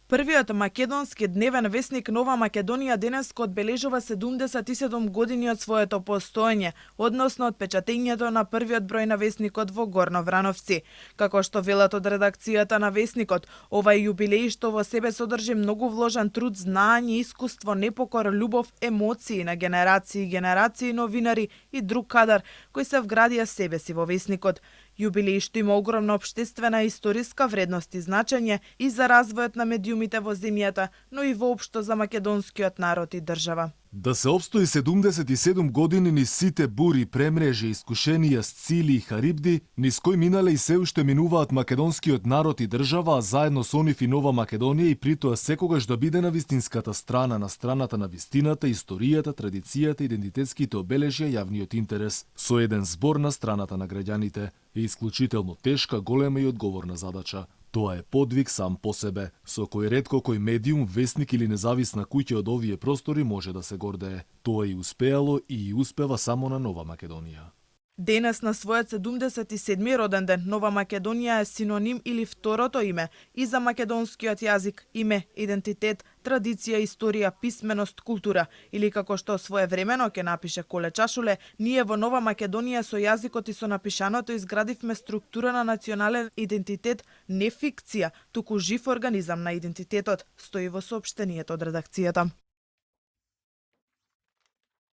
Првиот македонски дневен весник Нова Македонија денеска одбележува 77 години од своето постоење, односно од печатењето на првиот број на весникот во Горно Врановци. Како што велат од редакцијата на весникот, овај јубилеј што во себе содржи многу вложен труд, знаење, искуство, непокор, љубов, емоции на генерации и генерации новинари и друг кадар кои се вградија себе си во весникот. Јубилеј што има огромна општествена и историска вредност и значење и за развојот на медиумите во земјата, но и воопшто за македонскиот народ и држава. Да се обстои 77 години низ сите бури, премрежи, искушенија, сцили и харибди, низ кои минале и се уште минуваат македонскиот народ и држава, а заедно со нив и Нова Македонија, и притоа секогаш да биде на вистинската страна, на страната на вистината, историјата, традицијата, идентитетските обележја, јавниот интерес, со еден збор на страната на граѓаните, е исклучително тешка, голема и одговорна задача. Тоа е подвиг сам по себе, со кој ретко кој медиум, весник или независна куќа од овие простори може да се гордее. Тоа и успеало и успева само на Нова Македонија. Денес на својот 77-ми роден ден Нова Македонија е синоним или второто име и за македонскиот јазик, име, идентитет, традиција, историја, писменост, култура, или како што своевремено ќе напише Коле Чашуле, ние во Нова Македонија со јазикот и со напишаното изградивме структура на национален идентитет, не фикција, туку жив организам на идентитетот, стои во соопштението од редакцијата.